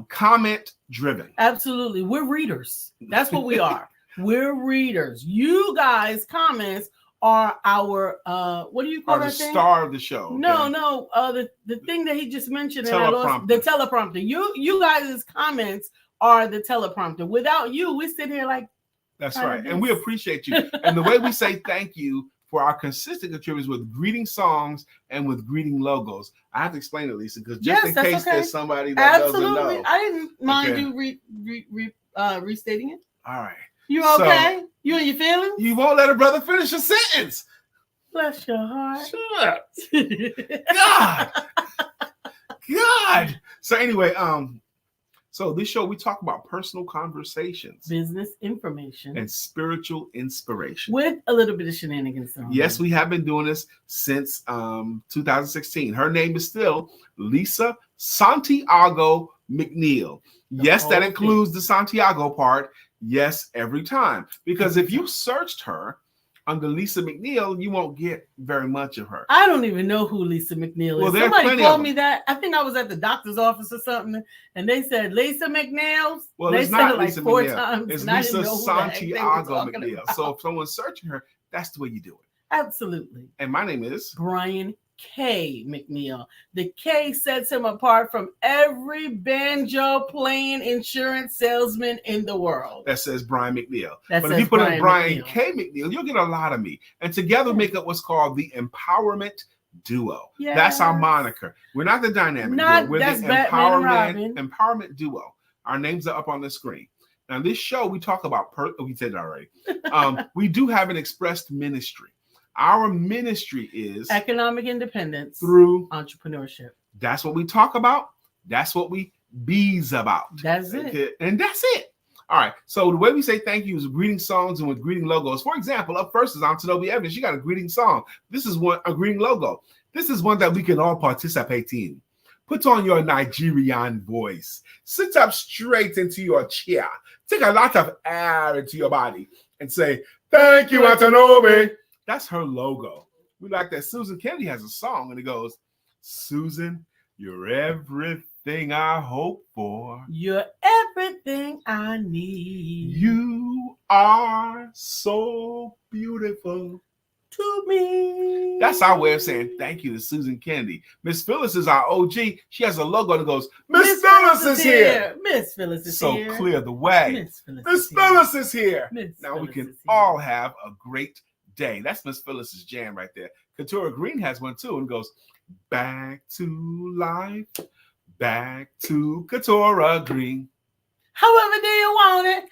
comment driven. Absolutely. We're readers. That's what we are. We're readers. You guys' comments are our what do you call that the thing? Star of the show. Okay? No. The thing that he just mentioned, teleprompter. And I lost the teleprompter. You guys' comments are the teleprompter. Without you, we sit here like. That's right, and we appreciate you. And the way we say thank you for our consistent contributors with greeting songs and with greeting logos. I have to explain it, Lisa, because just in case there's somebody that doesn't know. I didn't mind you restating it. All right. You okay? So, you and your feelings? You won't let a brother finish a sentence. Bless your heart. Shut up. God. So anyway, so this show we talk about personal conversations, business information, and spiritual inspiration with a little bit of shenanigans. Yes, we have been doing this since 2016. Her name is still Lisa Santiago McNeill. Yes, that includes the Santiago part. Yes, every time. Because if you searched her under Lisa McNeill, you won't get very much of her. I don't even know who Lisa McNeill is. Somebody called me that. I think I was at the doctor's office or something, and they said Lisa McNeill. Well, they it's not like Lisa 4 McNeill. times. It's Lisa Santiago McNeill. About. So if someone's searching her, that's the way you do it. Absolutely. And my name is Brian K. McNeill. The K sets him apart from every banjo playing insurance salesman in the world. That says Brian McNeill. But if you put in Brian K. McNeill, you'll get a lot of me. And together make up what's called the Empowerment Duo. Yes. That's our moniker. We're not the dynamic duo. We're the empowerment Duo. Our names are up on the screen. Now, this show, we talk about, we said it already. We do have an expressed ministry. Our ministry is economic independence through entrepreneurship. That's what we talk about. That's what we bees about. That's it. And that's it. All right. So the way we say thank you is with greeting songs and with greeting logos. For example, up first is Antinobi Evans. She got a greeting song. This is a greeting logo. This is one that we can all participate in. Put on your Nigerian voice. Sit up straight into your chair. Take a lot of air into your body and say, thank you, Antinobi. That's her logo. We like that. Susan Kennedy has a song and it goes, Susan, you're everything I hope for. You're everything I need. You are so beautiful. to me. That's our way of saying thank you to Susan Kennedy. Miss Phyllis is our OG. She has a logo that goes, Miss Phyllis is here. Miss Phyllis is so here. So clear the way. Miss Phyllis is here. Now we can all have a great day. That's Miss Phyllis's jam right there. Katura Green has one too and goes, back to life, back to Katura Green. However do you want it?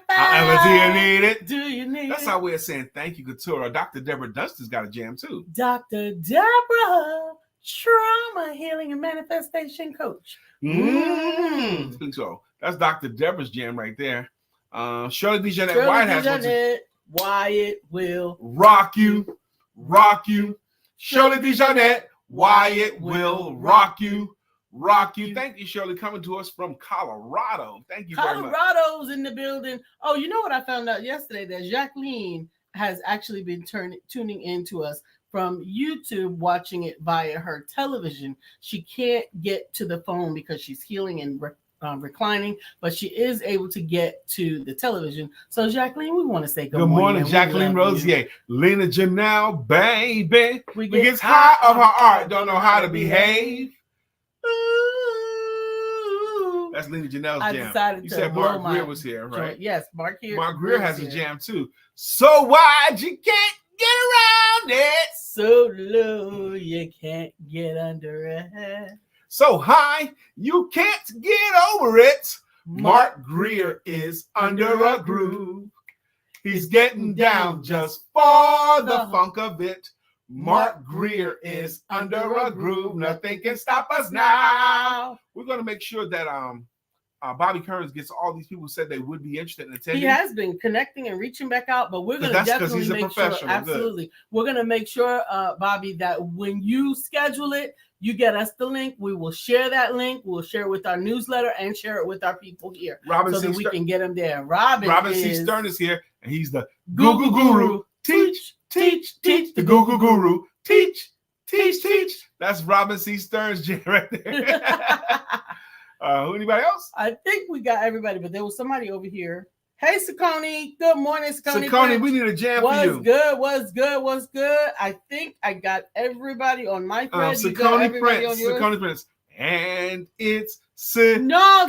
However do you need it? Do you need That's it? our way of saying thank you, Katura. Dr. Deborah Dunstan's got a jam too. Dr. Deborah, trauma healing and manifestation coach. So that's Dr. Deborah's jam right there. Shirley DeJohnette White has one. Wyatt will rock you, rock you. Shirley DeJohnette Wyatt will rock you. Rock you. Thank you, Shirley, coming to us from Colorado. Thank you very much. Colorado's in the building. Oh, you know what I found out yesterday? That Jacqueline has actually been tuning in to us from YouTube, watching it via her television. She can't get to the phone because she's healing and reclining, but she is able to get to the television. So, Jacqueline, we want to say good morning, Jacqueline Rosier. Lena Janelle, baby. We get high of her art, don't know how to behave. That's Lena Janelle's jam. You said Mark Greer was here, right? Yes, Mark Greer has a jam too. So wide you can't get around it. So low you can't get under it. So high you can't get over it. Mark Greer is under a groove. He's getting down just for the funk of it. Mark Greer is under a groove. Nothing can stop us now. We're going to make sure that Bobby Kerns gets all these people who said they would be interested in attending. He has been connecting and reaching back out, but we're going to definitely make sure. Absolutely. We're going to make sure, Bobby, that when you schedule it, you get us the link. We will share that link. We'll share it with our newsletter and share it with our people here so that we can get them there. Robin C. Stern is here, and he's the Google Guru. Teach, the Google Guru. Teach. That's Robin C. Stern's jam right there. Anybody else? I think we got everybody, but there was somebody over here. Hey, Saccone. Good morning, Saccone. Saccone, we need a jam for you. What's good? I think I got everybody on my thread. Saccone Prince. And it's Saccone. No,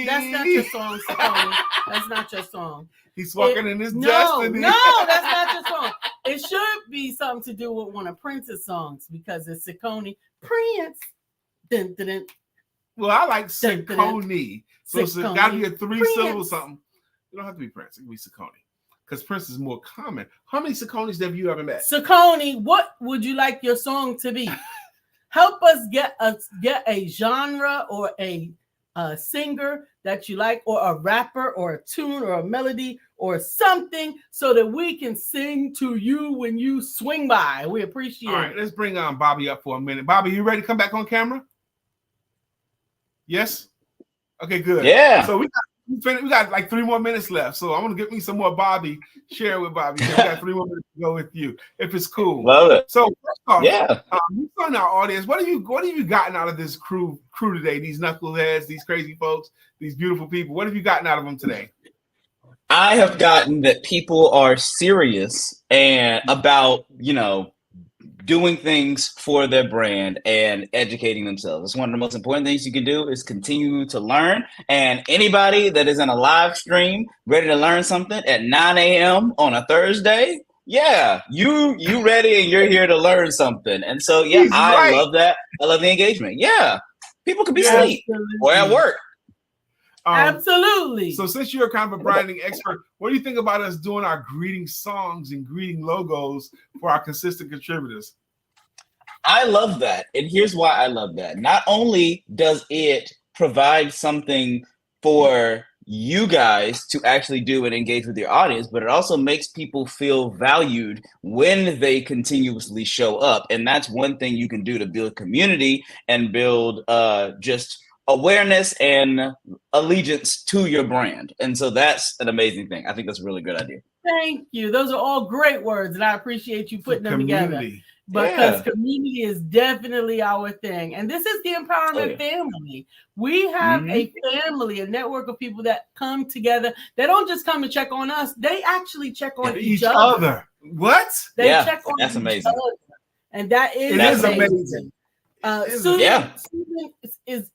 that's not your song, Saccone. That's not your song. He's walking in his destiny. No, that's not your song. It should be something to do with one of Prince's songs because it's Saccone Prince. Dun, dun, dun. Well, I like Saccone. So it's got to be a 3-syllable something. You don't have to be Prince. It can be Saccone. Because Prince is more common. How many Saccones have you ever met? Saccone, what would you like your song to be? Help us get a genre or a singer that you like, or a rapper or a tune or a melody or something so that we can sing to you when you swing by. We appreciate it. All right, let's bring Bobby up for a minute. Bobby, you ready to come back on camera? Yes? Okay, good. Yeah. So we got like 3 more minutes left. So I'm going to get me some more Bobby. Share with Bobby. We got 3 more minutes to go with you, if it's cool. Love it. So first off, you saw in our audience, what have you gotten out of this crew today? These knuckleheads, these crazy folks, these beautiful people. What have you gotten out of them today? I have gotten that people are serious and about, doing things for their brand and educating themselves. It's one of the most important things you can do is continue to learn. And anybody that is in a live stream ready to learn something at 9 a.m. on a Thursday, you ready and you're here to learn something. And so, I love that. I love the engagement. Yeah, people could be asleep or at work. Absolutely. So since you're kind of a branding expert, what do you think about us doing our greeting songs and greeting logos for our consistent contributors? I love that. And here's why I love that. Not only does it provide something for you guys to actually do and engage with your audience, but it also makes people feel valued when they continuously show up. And that's one thing you can do to build community and build just awareness and allegiance to your brand. And so that's an amazing thing. I think that's a really good idea. Thank you. Those are all great words, and I appreciate you putting them together. because community is definitely our thing. And this is the Empowerment Family. We have a family, a network of people that come together. They don't just come to check on us. They actually check on each other. What? They check on that's each amazing. other. And that is amazing. Susan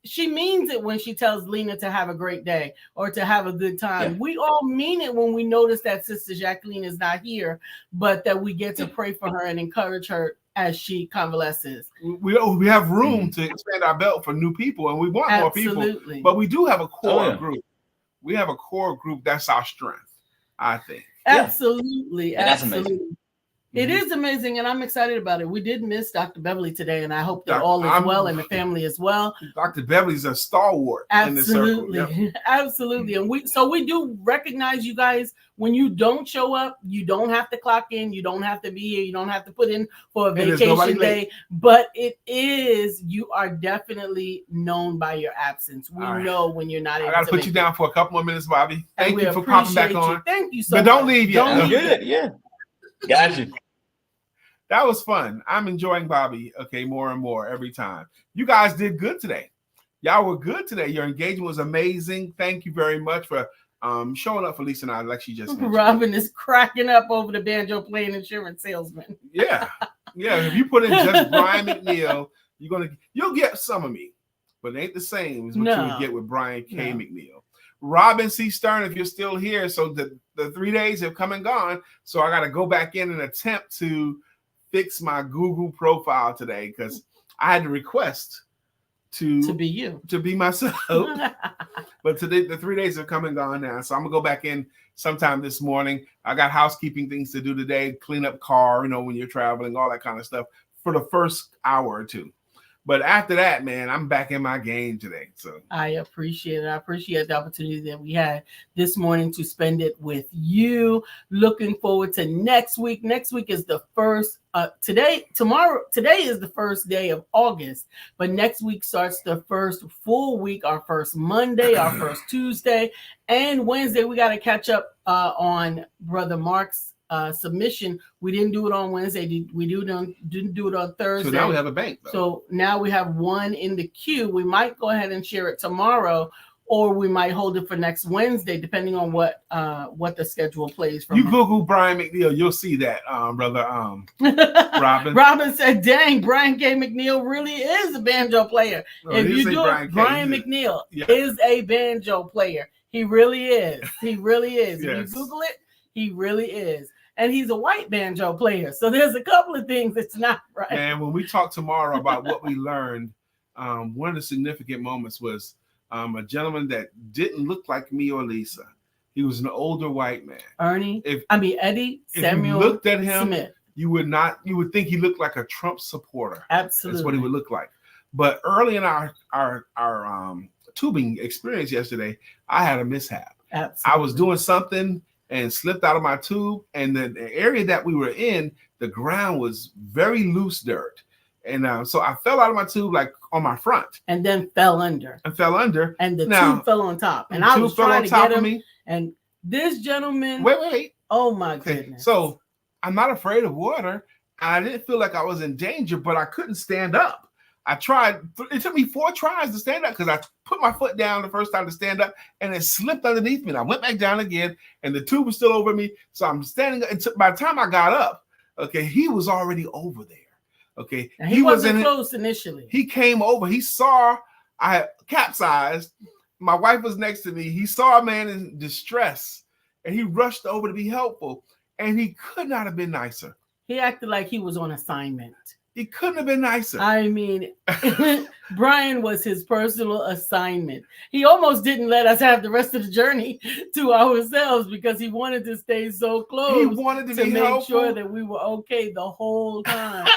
she means it when she tells Lena to have a great day or to have a good time. Yeah. We all mean it when we notice that Sister Jacqueline is not here, but that we get to pray for her and encourage her as she convalesces. We have room to expand our belt for new people, and we want more people. But we do have a core group. We have a core group that's our strength, I think. Absolutely, that's absolutely. Amazing. It is amazing, and I'm excited about it. We did miss Dr. Beverly today, and I hope that all is well and the family as well. Dr. Beverly's a stalwart in the circle. Absolutely. And we do recognize you guys. When you don't show up, you don't have to clock in. You don't have to be here. You don't have to put in for a vacation day. But you are definitely known by your absence. We know when you're not able to. I got to put you down for a couple more minutes, Bobby. Thank you for popping back on. Thank you so much. But don't leave yet. Don't leave. Yeah. Got you. That was fun. I'm enjoying Bobby, more and more every time. You guys did good today. Y'all were good today. Your engagement was amazing. Thank you very much for showing up for Lisa and I, like she just mentioned. Robin is cracking up over the banjo playing insurance salesman. Yeah. If you put in just Brian McNeill, you'll get some of me, but it ain't the same as what you would get with Brian K. McNeill. Robin C. Stern, if you're still here, so the 3 days have come and gone, so I got to go back in and attempt to fix my Google profile today because I had to request to be you, to be myself. But today, the 3 days have come and gone now, so I'm gonna go back in sometime this morning. I got housekeeping things to do today, clean up car, when you're traveling, all that kind of stuff for the first hour or two. But after that, man, I'm back in my game today. So I appreciate it. I appreciate the opportunity that we had this morning to spend it with you. Looking forward to next week. Next week is the first. Today is the first day of August, but next week starts the first full week, our first Monday, our first Tuesday, and Wednesday. We got to catch up on Brother Mark's submission. We didn't do it on Wednesday. We didn't do it on Thursday. So now we have a bank, though. So now we have one in the queue. We might go ahead and share it tomorrow, or we might hold it for next Wednesday, depending on what the schedule plays. You Google Brian McNeill, you'll see that, brother. Robin. Robin said, "Dang, Brian K. McNeill really is a banjo player." If you do it, Brian McNeill is a banjo player. He really is. He really is. Yes. If you Google it, he really is. And he's a white banjo player. So there's a couple of things that's not right. And when we talk tomorrow about what we learned, one of the significant moments was a gentleman that didn't look like me or Lisa. He was an older white man. Eddie Samuel If you looked at him, Smith. You would think he looked like a Trump supporter. Absolutely. That's what he would look like. But early in our tubing experience yesterday, I had a mishap. Absolutely. I was doing something and slipped out of my tube, and the area that we were in, the ground was very loose dirt, and so I fell out of my tube like on my front, and then fell under, and the tube fell on top, and I was trying to get him, and this gentleman, wait, oh my goodness! So I'm not afraid of water. I didn't feel like I was in danger, but I couldn't stand up. I tried. It took me 4 tries to stand up because I put my foot down the first time to stand up, and it slipped underneath me. And I went back down again, and the tube was still over me. So I'm standing. By the time I got up, he was already over there. Now, he wasn't close initially. He came over. He saw I had capsized. My wife was next to me. He saw a man in distress, and he rushed over to be helpful. And he could not have been nicer. He acted like he was on assignment. He couldn't have been nicer. I mean, Brian was his personal assignment. He almost didn't let us have the rest of the journey to ourselves because he wanted to stay so close. He wanted to be make helpful. Sure that we were okay the whole time.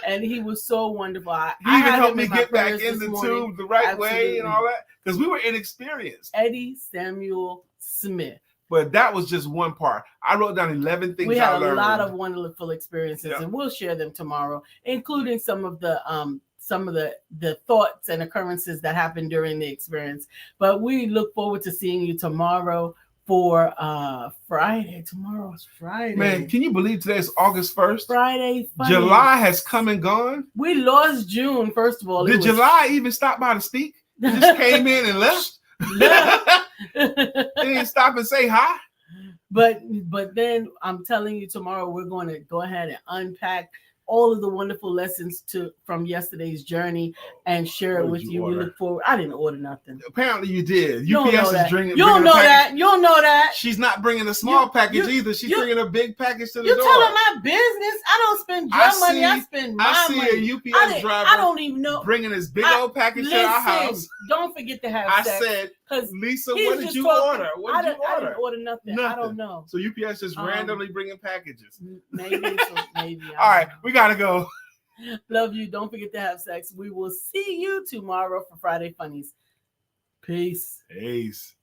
And he was so wonderful. He even helped me get back in the tube the right way and all that because we were inexperienced. Eddie Samuel Smith. But that was just one part. I wrote down 11 things. We had a lot of wonderful experiences, and we'll share them tomorrow, including some of the thoughts and occurrences that happened during the experience. But we look forward to seeing you tomorrow for Friday. Tomorrow's Friday. Man, can you believe today's August 1st? Friday funnies. July has come and gone. We lost June, first of all. Did July even stop by to speak? It just came in and left. They didn't stop and say hi. But then I'm telling you, tomorrow we're going to go ahead and unpack all of the wonderful lessons from yesterday's journey and share it with you. We look forward. I didn't order nothing. Apparently you did. You UPS don't know is bringing. You don't know that. You don't know that. She's not bringing a small package either. She's bringing a big package to the door. You're telling my business. I don't spend your money. I spend my money. I see a UPS driver. I don't even know bringing this big old package to our house. Don't forget to have sex. I said, Lisa, what did you order? What did you order? I didn't order nothing. I don't know. So UPS just randomly bringing packages. Maybe. All right, we gotta go. Love you. Don't forget to have sex. We will see you tomorrow for Friday Funnies. Peace. Peace.